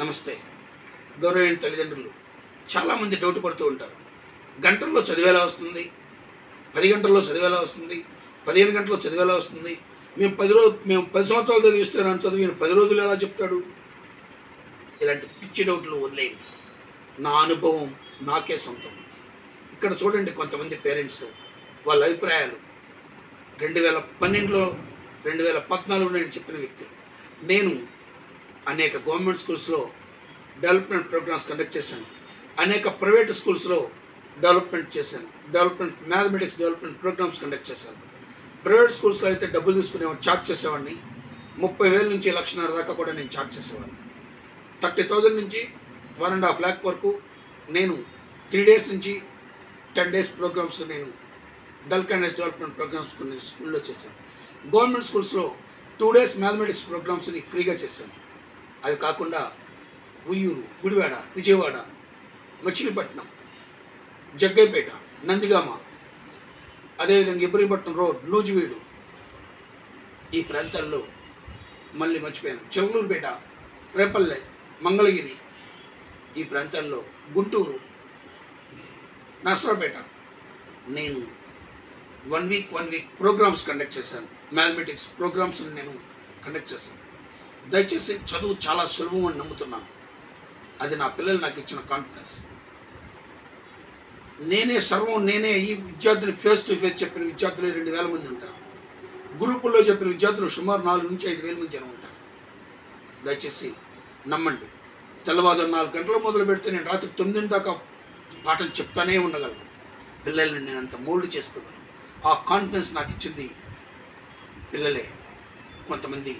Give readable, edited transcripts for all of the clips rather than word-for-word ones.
నమస్తే. గౌరవనీయ తల్లిదండ్రులు చాలామంది డౌట్ పడుతూ ఉంటారు. గంటల్లో చదివేలా వస్తుంది, 10 గంటల్లో చదివేలా వస్తుంది, 15 గంటల్లో చదివేలా వస్తుంది. మేము 10 సంవత్సరాలు చదివిస్తే నన్ను చదివి 10 రోజులు ఎలా చెప్తాడు? ఇలాంటి పిచ్చి డౌట్లు వదిలేయండి. నా అనుభవం నాకే సొంతం. ఇక్కడ చూడండి, కొంతమంది పేరెంట్స్ వాళ్ళ అభిప్రాయాలు 2012లో 2014లో నేను చెప్పిన వ్యక్తులు. నేను అనేక గవర్నమెంట్ స్కూల్స్లో డెవలప్మెంట్ ప్రోగ్రామ్స్ కండక్ట్ చేశాను, అనేక ప్రైవేట్ స్కూల్స్లో development mathematics development programmes conduct చేశాను. ప్రైవేట్ స్కూల్స్లో అయితే డబ్బులు తీసుకునే చార్జ్ చేసేవాడిని. 30,000 నుంచి 1,50,000 దాకా కూడా నేను చార్జ్ చేసేవాడిని. 30,000 నుంచి 1.5 lakh వరకు నేను 3 days నుంచి 10 days ప్రోగ్రామ్స్ నేను డెవలప్మెంట్ ప్రోగ్రామ్స్ కొన్ని స్కూల్లో చేశాను. గవర్నమెంట్ స్కూల్స్లో 2 days మ్యాథమెటిక్స్ ప్రోగ్రామ్స్ని ఫ్రీగా చేశాను. అవి కాకుండా ఉయ్యూరు, గుడివాడ, విజయవాడ, మచిలీపట్నం, జగ్గైపేట, నందిగామ, అదేవిధంగా ఇబ్రహీంపట్నం రోడ్, నూజివీడు, ఈ ప్రాంతాల్లో మళ్ళీ మర్చిపోయాను, చెవులూరుపేట, రేపల్లె, మంగళగిరి, ఈ ప్రాంతాల్లో గుంటూరు, నర్సరావుపేట నేను 1 week ప్రోగ్రామ్స్ కండక్ట్ చేశాను. మ్యాథమెటిక్స్ ప్రోగ్రామ్స్ నేను కండక్ట్ చేశాను. దయచేసి చదువు చాలా సులభం అని నమ్ముతున్నాను. అది నా పిల్లలు నాకు ఇచ్చిన కాన్ఫిడెన్స్. నేనే సర్వం, నేనే ఈ విద్యార్థులు ఫేస్ టు ఫేస్ చెప్పిన విద్యార్థులు 2,000 మంది ఉంటారు. గ్రూపుల్లో చెప్పిన విద్యార్థులు సుమారు 4 నుంచి 5,000 మంది జనం ఉంటారు. దయచేసి నమ్మండి. తెల్లవారు 4 గంటలు మొదలు పెడితే నేను రాత్రి 9 దాకా పాఠం చెప్తానే ఉండగలను. పిల్లల్ని నేను అంత మోల్డ్ చేసుకోగలను. ఆ కాన్ఫిడెన్స్ నాకు ఇచ్చింది పిల్లలే. కొంతమంది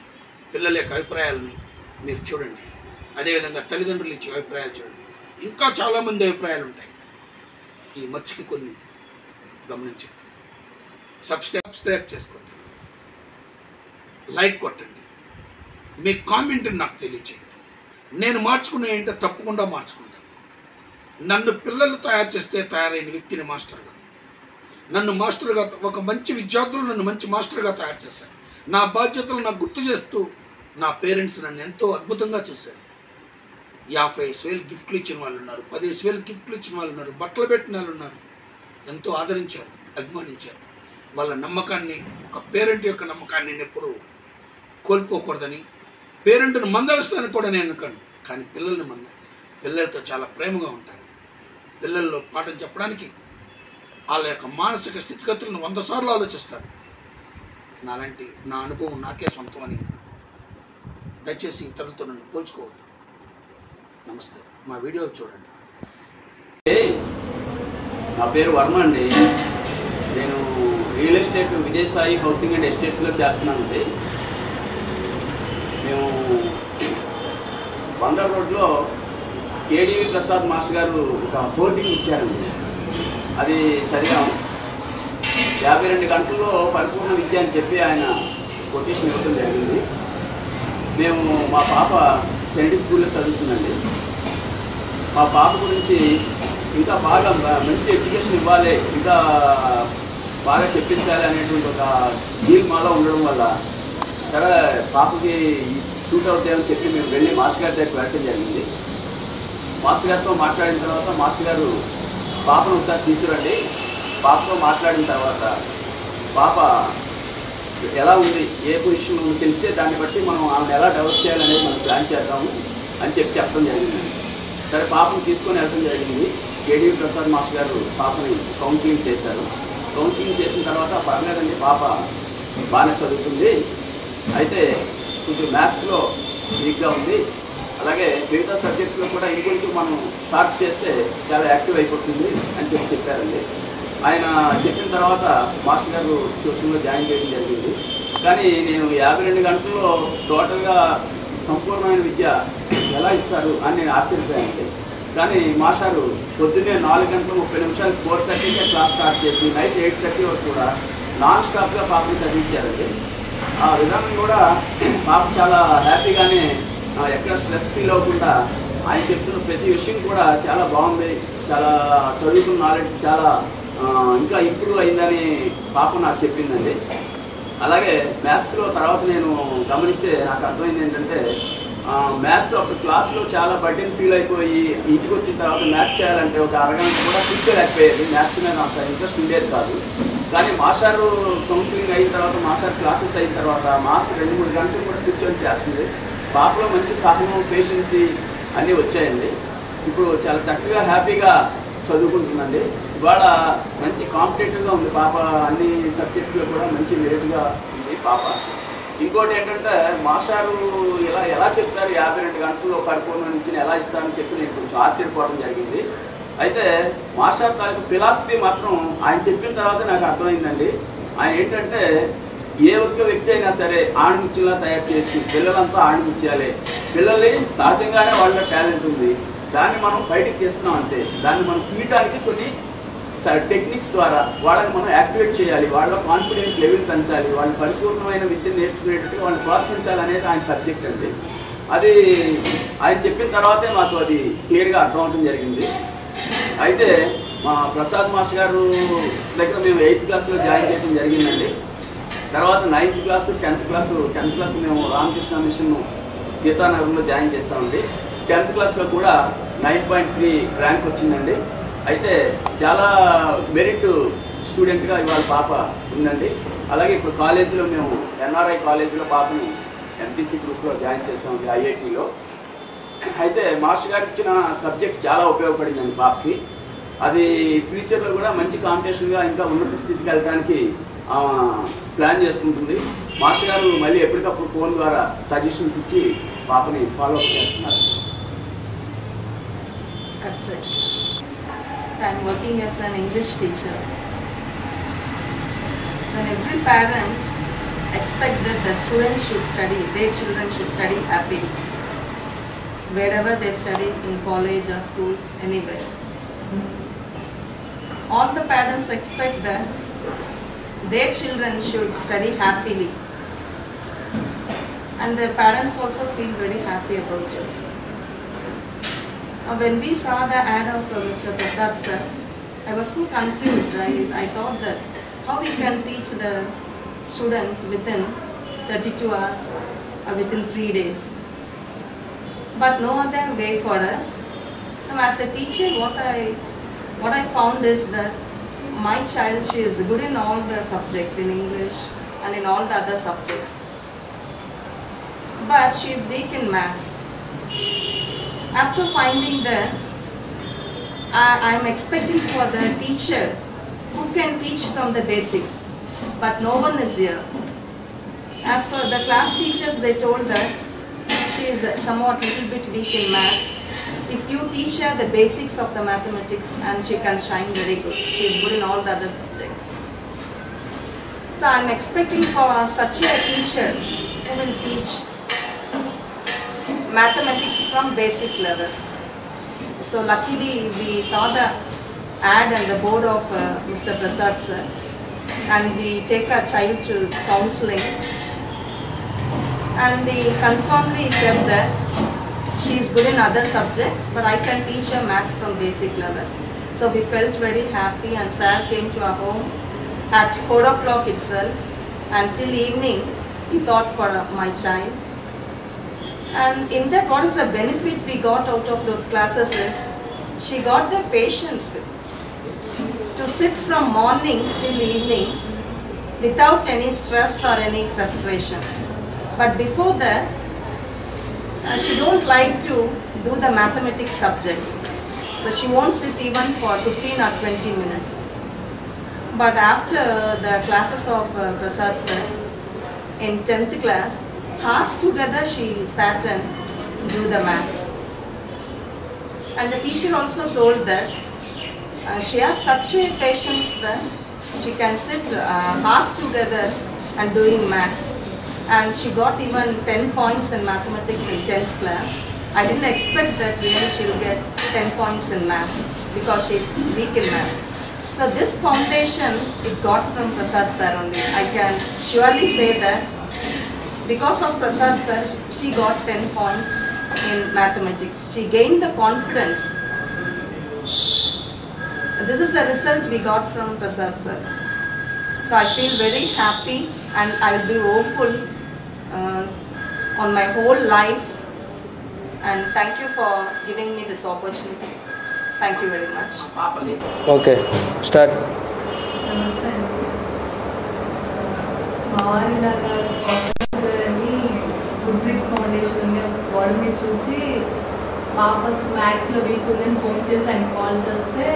పిల్లల యొక్క అభిప్రాయాలని మీరు చూడండి, అదేవిధంగా తల్లిదండ్రులు ఇచ్చే అభిప్రాయాలు చూడండి. ఇంకా చాలామంది అభిప్రాయాలు ఉంటాయి. ఈ మర్చికి కొన్ని గమనించండి. సబ్స్క్రైబ్ చేసుకోండి, లైక్ కొట్టండి, మీ కామెంట్ని నాకు తెలియచేయండి. నేను మార్చుకునే ఏంటో తప్పకుండా మార్చుకుంటాను. నన్ను పిల్లలు తయారు చేస్తే తయారైన వ్యక్తిని మాస్టర్గా, నన్ను మాస్టర్గా, ఒక మంచి విద్యార్థులు నన్ను మంచి మాస్టర్గా తయారు చేశారు. నా బాధ్యతలు నాకు గుర్తు చేస్తూ నా పేరెంట్స్ నన్ను ఎంతో అద్భుతంగా చూశారు. 50,000 గిఫ్ట్లు ఇచ్చిన వాళ్ళు ఉన్నారు, 10,000 గిఫ్ట్లు ఇచ్చిన వాళ్ళు ఉన్నారు, బట్టలు పెట్టిన వాళ్ళు ఉన్నారు. ఎంతో ఆదరించారు, అభిమానించారు. వాళ్ళ నమ్మకాన్ని, ఒక పేరెంట్ యొక్క నమ్మకాన్ని నేను ఎప్పుడూ కోల్పోకూడదని, పేరెంట్ను మందలిస్తానని కూడా నేను అనుకోను. కానీ పిల్లలతో చాలా ప్రేమగా ఉంటాను. పిల్లల్లో పాఠం చెప్పడానికి వాళ్ళ యొక్క మానసిక స్థితిగతులను 100 సార్లు ఆలోచిస్తాను. నా అనుభవం నాకే సొంతం అని దయచేసి ఇతరులతో నన్ను పోల్చుకోవద్దు. నమస్తే. మా వీడియో చూడండి. నా పేరు వర్మ అండి. నేను real estate Vijayasai housing and ఎస్టేట్స్లో చేస్తున్నానండి. మేము బందర్ రోడ్లో కేడీవి ప్రసాద్ మాస్టర్ గారు ఒక హోర్డింగ్ ఇచ్చారండి. అది చదివాము. 52 గంటల్లో పరిపూర్ణ విద్య అని చెప్పి ఆయన కొటేషన్ ఇవ్వడం జరిగింది. మేము మా పాప కెనడీ స్కూల్లో చదువుతుందండి. మా పాప గురించి ఇంకా బాగా మంచి ఎడ్యుకేషన్ ఇవ్వాలి, ఇంకా బాగా చెప్పించాలి అనేటువంటి ఒక డీల్ మాలో ఉండడం వల్ల సరే పాపకి షూట్ అవుతాయని చెప్పి మేము వెళ్ళి మాస్టర్ గారి దగ్గరికి వెళ్ళడం జరిగింది. మాస్టర్ గారితో మాట్లాడిన తర్వాత మాస్టర్ గారు పాపను ఒకసారి తీసుకురండి, పాపతో మాట్లాడిన తర్వాత పాప ఎలా ఉంది, ఏ పొజిషన్ ఉంది తెలిస్తే దాన్ని బట్టి మనం ఆమెను ఎలా డెవలప్ చేయాలనేది మనం ప్లాన్ చేద్దాము అని చెప్పడం జరిగింది. సరే పాపను తీసుకొని వెళ్ళడం జరిగింది. కేడీవి ప్రసాద్ మాస్టర్ గారు పాపని కౌన్సిలింగ్ చేశారు. కౌన్సిలింగ్ చేసిన తర్వాత పర్లేదండి, పాప బాగానే చదువుతుంది, అయితే కొంచెం మ్యాథ్స్లో వీక్గా ఉంది, అలాగే మిగతా సబ్జెక్ట్స్లో కూడా ఇంకొంచెం మనం స్టార్ట్ చేస్తే చాలా యాక్టివ్ అయిపోతుంది అని చెప్పారండి. ఆయన చెప్పిన తర్వాత మాస్టర్ గారు ట్యూషన్లో జాయిన్ చేయడం జరిగింది. కానీ నేను 52 గంటల్లో టోటల్గా సంపూర్ణమైన విద్య ఎలా ఇస్తారు అని నేను ఆశ్చర్యపోయానండి. కానీ మాస్టారు పొద్దున్నే 4 గంటల 30 నిమిషాలు 4:30కే క్లాస్ స్టార్ట్ చేసి నైట్ 8:30 వరకు కూడా నాన్ స్టాప్గా పాపను చదివించారండి. ఆ విధానం కూడా పాప చాలా హ్యాపీగానే, ఎక్కడ స్ట్రెస్ ఫీల్ అవ్వకుండా ఆయన చెప్తున్న ప్రతి విషయం కూడా చాలా బాగుంది, చాలా చదువుకున్న నాలెడ్జ్ చాలా ఇంకా ఇంప్రూవ్ అయిందని పాప నాకు చెప్పిందండి. అలాగే మ్యాథ్స్లో తర్వాత నేను గమనిస్తే నాకు అర్థమైంది ఏంటంటే మ్యాథ్స్ అప్పుడు క్లాస్లో చాలా బర్డెన్ ఫీల్ అయిపోయి ఇంటికి వచ్చిన తర్వాత మ్యాథ్స్ చేయాలంటే ఒక అరగంట కూడా కూర్చోలేకపోయేది. మ్యాథ్స్ మీద అంత ఇంట్రెస్ట్ ఉండేది కాదు. కానీ మాస్టారు కౌన్సిలింగ్ అయిన తర్వాత, మాస్టర్ క్లాసెస్ అయిన తర్వాత మార్క్స్ 2-3 గంటలు కూడా కూర్చొని చేస్తుంది. పాపలో మంచి సహనం, పేషెన్సీ అన్నీ వచ్చాయండి. ఇప్పుడు చాలా చక్కగా హ్యాపీగా చదువుకుంటుందండి. ఇవాళ మంచి కాంపిటేటివ్గా ఉంది పాప. అన్ని సబ్జెక్ట్స్లో కూడా మంచి మెరిట్గా ఉంది పాప. ఇంకోటి ఏంటంటే మాస్టారు ఎలా చెప్తారు 52 గంటల్లో పరిపూర్ణ నుంచి ఎలా ఇస్తారని చెప్పి నేను కొంచెం ఆశ్చర్యపోవడం జరిగింది. అయితే మాస్టర్ తాలూకు ఫిలాసఫీ మాత్రం ఆయన చెప్పిన తర్వాత నాకు అర్థమైందండి. ఆయన ఏంటంటే ఏ ఒక్క వ్యక్తి అయినా సరే ఆణిముత్యంలా తయారు చేయొచ్చు. పిల్లలంతా ఆణిముత్యాలే. పిల్లల్ని సహజంగానే వాళ్ళ టాలెంట్ ఉంది, దాన్ని మనం బయటికి తీస్తున్నాం అంతే. దాన్ని మనం తీయటానికి కొన్ని టెక్నిక్స్ ద్వారా వాళ్ళని మనం యాక్టివేట్ చేయాలి, వాళ్ళ కాన్ఫిడెన్స్ లెవెల్ పెంచాలి, వాళ్ళు పరిపూర్ణమైన విద్యను నేర్చుకునేటట్టు వాళ్ళని ప్రోత్సహించాలి అనేది ఆయన సబ్జెక్ట్ అండి. అది ఆయన చెప్పిన తర్వాతే మాకు అది క్లియర్గా అర్థం అవడం జరిగింది. అయితే మా ప్రసాద్ మాస్టర్ గారు దగ్గర మేము 8th క్లాస్లో జాయిన్ చేయడం జరిగిందండి. తర్వాత 9th క్లాసు 10th క్లాసు మేము రామకృష్ణ మిషన్ సీతానగర్లో జాయిన్ చేస్తామండి. 10th క్లాస్లో కూడా 9.3 ర్యాంక్ వచ్చిందండి. అయితే చాలా మెరిట్ స్టూడెంట్గా ఇవాళ పాప ఉందండి. అలాగే ఇప్పుడు కాలేజీలో మేము ఎన్ఆర్ఐ కాలేజీలో పాపని ఎంపీసీ గ్రూప్లో జాయిన్ చేసామండి, ఐఐటీలో. అయితే మాస్టర్ గారు ఇచ్చిన సబ్జెక్ట్ చాలా ఉపయోగపడిందండి పాపకి. అది ఫ్యూచర్లో కూడా మంచి కాంపిటీషన్గా ఇంకా ఉన్నత స్థితికి వెళ్ళడానికి ప్లాన్ చేసుకుంటుంది. మాస్టర్ గారు మళ్ళీ ఎప్పటికప్పుడు ఫోన్ ద్వారా సజెషన్స్ ఇచ్చి పాపని ఫాలో అప్ చేస్తున్నారు. I'm working as an English teacher. When every parent expects that the students should study, their children should study happily, wherever they study, in college or schools, anywhere. All the parents expect that their children should study happily, and their parents also feel very happy about it. When we saw the ad of Mr. Prasad sir, I was so confused. I thought that how we can teach the student within 32 hours or within 3 days. But no other way for us. As a teacher, what I found is that my child, she is good in all the subjects, in English and in all the other subjects. But she is weak in maths. After finding that, I am expecting for the teacher who can teach from the basics, but no one is here. As for the class teachers, they told that she is somewhat little bit weak in maths. If you teach her the basics of the mathematics, and she can shine very good. She is good in all the other subjects. So I am expecting for such a teacher who will teach mathematics from basic level. So luckily we saw the ad and the board of Mr. Prasad sir, and we take our child to counseling, and they confirmedly said that she is good in other subjects, but I can teach her maths from basic level. So we felt very happy, and sir came to our home at 4 o'clock itself, and till evening he thought for my child. And in that, what is the benefit we got out of those classes is, she got the patience to sit from morning till evening without any stress or any frustration. But before that, she don't like to do the mathematics subject. So she won't sit even for 15 or 20 minutes. But after the classes of Prasad sir, in 10th class, hours together she sat and do the maths. And the teacher also told that she has such a patience that she can sit hours together and doing maths. And she got even 10 points in mathematics in 10th class. I didn't expect that really she will get 10 points in maths because she is weak in maths. So this foundation it got from Prasad sir only. I can surely say that because of Prasad sir, she got 10 points in mathematics. She gained the confidence. This is the result we got from Prasad sir. So I feel very happy, and I will be hopeful on my whole life And thank you for giving me this opportunity. Thank you very much. Okay, start. నమస్తే అండి. మా వారి దాకా అని good bricks foundation ఉంది ఒక గోడ మీద చూసి పాప మ్యాథ్స్లో వీక్ ఉందని ఫోన్ చేసి ఆయన కాల్ చేస్తే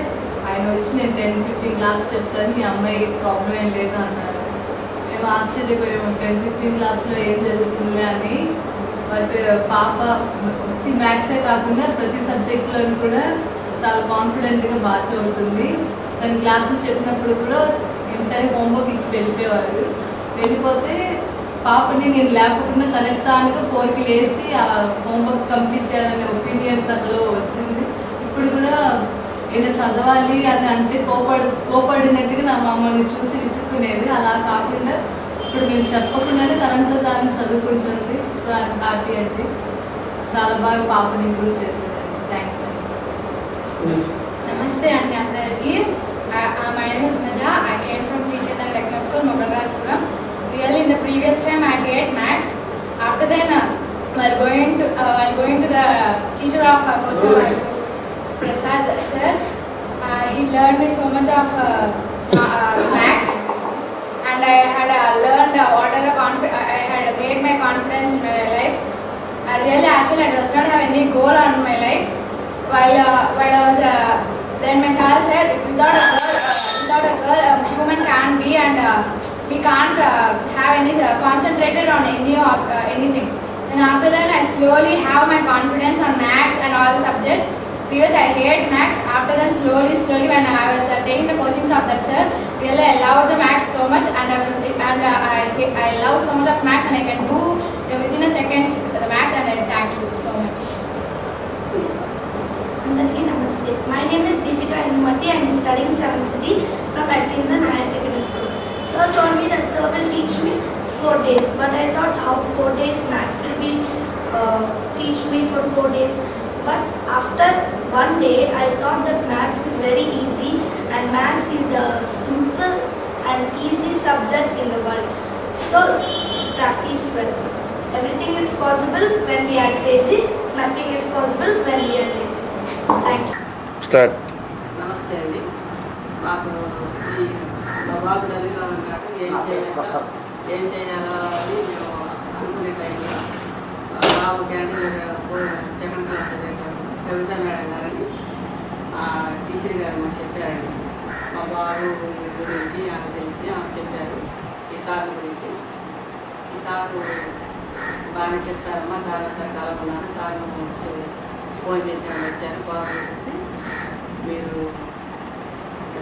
ఆయన వచ్చి నేను 10-15 క్లాస్ చెప్తాను, మీ అమ్మాయి ప్రాబ్లం ఏం లేదు అన్నారు. మేము ఆశ్చర్యపోయాము 10-15 క్లాస్లో ఏం జరుగుతుంది అని. బట్ పాప మ్యాథ్సే కాకుండా ప్రతి సబ్జెక్ట్లో కూడా చాలా కాన్ఫిడెంట్గా బాగా చదువుతుంది. తన క్లాసులు చెప్పినప్పుడు కూడా ఎంతని హోంవర్క్ ఇచ్చి వెళ్ళిపోయేవారు. వెళ్ళిపోతే పాపని నేను లేకపోకుండా తనకి తానుగా 4కి లేసి ఆ హోంవర్క్ కంప్లీట్ చేయాలనే ఒపీనియన్ తనలో వచ్చింది. ఇప్పుడు కూడా ఏదో చదవాలి అని అంటే కోపడినట్టుగా నా మమ్మల్ని చూసి విసుక్కునేది. అలా కాకుండా ఇప్పుడు మేము చెప్పకుండానే తనంతా తాను చదువుకుంటుంది. సో ఐఎమ్ హ్యాపీ అండి. చాలా బాగా పాపని ఇంప్రూవ్ చేసేదండి. థ్యాంక్స్ అండి. Namaste and Andariki. My name is Maja. I came from Sri Chaitanya Techno School, Mogalraspuram. Really, in the previous time, I hate maths. After then, while going to the teacher of Prasad sir, he learned me so much of maths, and I had learned what are the I had made my confidence in my life. I really, actually, I does not have any goal on my life. While I was then my sir said without a girl human can't be, and we can't have any concentrated on anything. And after that I slowly have my confidence on maths and all the subjects. Previous I hate maths. After that slowly when I was taking the coachings of that sir, really I loved the maths so much, and I love so much of maths, and I can do within a second the maths, and I thank you so much. Namaste. My name is Deepika Hinumati. I am studying 7th D from Atkinson Higher Secondary School. Sir told me that sir will teach me 4 days, but I thought how 4 days maths will be teach me for 4 days. But after 1 day, I thought that maths is very easy, and maths is the simple and easy subject in the world. So practice well. Everything is possible when we are crazy. Nothing is possible when we are lazy. Thank you. Start. నమస్తే అండి. మాకు ఈ బాబు డల్గా ఉన్నాడు. ఏం చేయాలో అని మేము అనుకునే టైంలో బాబు క్యాంటీన్ సెకండ్ క్లాస్ కవిత మేడం గారని టీచర్ గారు మాకు చెప్పారండి. మా బాబు గురించి ఆమె తెలిసి ఆమె చెప్పారు ఈ సార్ గురించి. ఈ సారు బాగానే చెప్తారమ్మా, సార్ సార్ కలవకున్నాను, సార్ ఫోన్ చేసి వచ్చారు. బాబు చూసి మీరు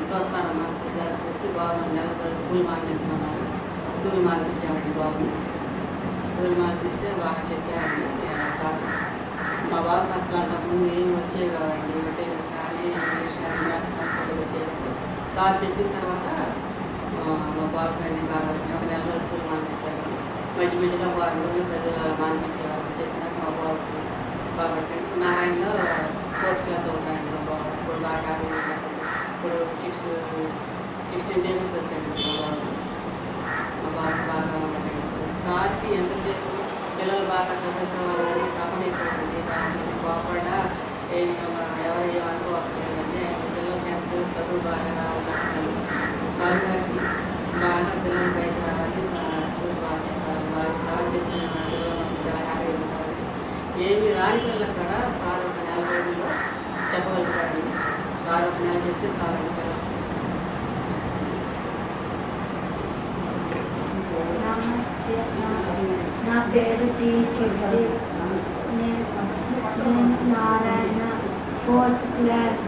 చూస్తానమ్మా సార్ చూసి బాబు నెల స్కూల్ మార్పించమన్నారు. స్కూల్ మార్పించామండి బాబుని. స్కూల్ మార్పిస్తే బాగా చెప్పారండి సార్. మా బాబుకి అసలు అంతకుముందు ఏమి వచ్చేవి కావండి, ఒకటే కానీ ఇంగ్లీష్ కానీ మ్యాథ్స్ వచ్చేవి. సార్ చెప్పిన తర్వాత మా బాబుకి అన్నీ బాగా వచ్చినాయి. ఒక నెల రోజు స్కూల్ మార్పించారు. మధ్య మధ్యలో 6 రోజులు పెద్దలు మార్పించేవారు. చెప్పినాక మా బాబుకి బాగా వచ్చాయి. నారాయణలో 4th క్లాస్ అవుతాయండి మా బాబు. ఇప్పుడు బాగా ఇప్పుడు 16 టేబుల్స్ వచ్చాయండి మా బాబు. మా బాబు బాగా ఉంటాయి. సార్కి ఎంతసేపు పిల్లలు బాగా చదువుకోవాలని తపన ఎక్కువండి. దానికి బాగుపడ్డా ఎవరు ఏమనుకోవట్లేదండి. పిల్లలకి ఎంతసేపు చదువు బాగా రావాలి. సార్ గారికి బాగా పిల్లలు బయట రావాలి, స్కూల్ బాగా చెప్పాలి. బాగా సార్ చెప్పిన పిల్లలు చాలా హ్యాపీగా ఉండాలి. ఏమి రాని పిల్లలకు కూడా సార్ ఒక నెల రోజుల్లో చెప్పగలుగుతాడు. సార్ ఒక నెల చెప్తే సార్ పిల్లలు. నమస్తే. నా పేరు టీ చిట్టి. నేను నారాయణ 4th క్లాస్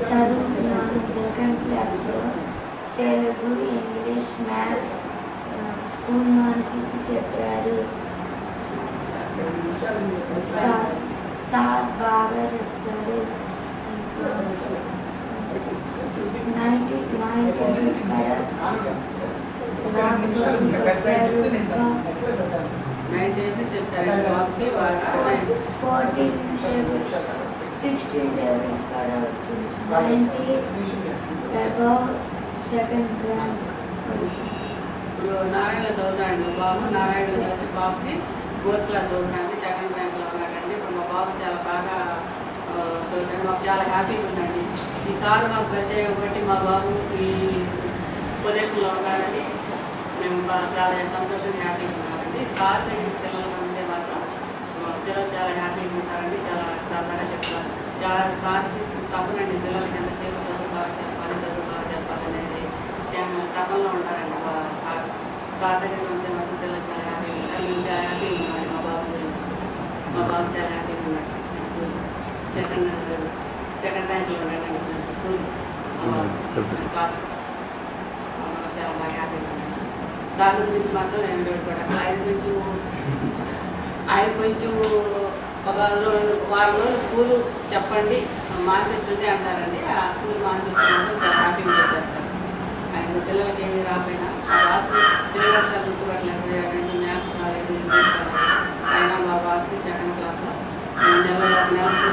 చదువుతున్నాను. 2nd క్లాస్లో తెలుగు, ఇంగ్లీష్, మ్యాథ్స్ స్కూల్ మార్పించి చెప్పారు. సార్ బాగా చెప్తారు. ఇంకా 9 టేబుల్స్ కూడా నాకు చెప్పారు. ఇంకా 9 టేబుల్స్ చెప్తారండి బాబుకి. 14 టేబుల్స్ 16 టేబుల్స్ కూడా వచ్చింది. 90 అబౌవ్ 2nd ర్యాంక్ వచ్చింది. ఇప్పుడు నారాయణలో చదువుతాడండి బాబు. నారాయణలో చదివితే బాబుకి 4th క్లాస్ చదువుతాడండి. 2nd ర్యాంక్లో ఉన్నాడండి. ఇప్పుడు మా బాబు చాలా బాగా చదువుతాడు. మాకు చాలా హ్యాపీగా ఉందండి. ఈసారి మాకు పరిచయం బట్టి మా బాబు ఈ పొజిషన్లో ఉన్నాడని మేము చాలా సంతోషంగా హ్యాపీగా ఉన్నామండి. సార్ దగ్గర పిల్లలు ఉంటే మాత్రం చాలా హ్యాపీగా ఉంటారండి. చాలా సరదాగా చెప్తారు. చాలా సార్కి తప్పనండి పిల్లలకి ఎంతసేపు చదువు బాగా చెప్పాలి, చదువు బాగా చెప్పాలనేది తప్పల్లో ఉంటారండి. సార్ దగ్గర ఉంటే మాత్రం పిల్లలు చాలా హ్యాపీగా ఉంటారు. మేము చాలా హ్యాపీగా ఉన్నాం మా బాబు గురించి. మా బాబు చాలా హ్యాపీగా ఉన్నాడు. స్కూల్ సెకండ్ ర్యాంక్లో ఉన్నాడండి స్కూల్ క్లాస్. చాలా బాగా హ్యాపీగా ఉన్నాడు. సార్ గురించి మాత్రం నేను కూడా ఆయన కొంచెం ఒక వారం రోజులు స్కూలు చెప్పండి మార్పించండి అంటారండి. ఆ స్కూల్ మార్పిస్తున్నాను చాలా హ్యాపీగా చేస్తారు. ఆయన పిల్లలకి ఏమి రాకపోయినా ఆ బాబుకి 3 వర్షాలు గుర్తుపట్టలేకపోయాడు. 2 మ్యాథ్స్ రాలేదు, ఇంగ్లీష్ రాలేదు. అయినా మా బాబుకి సెకండ్ క్లాస్లో 1 నెల స్కూల్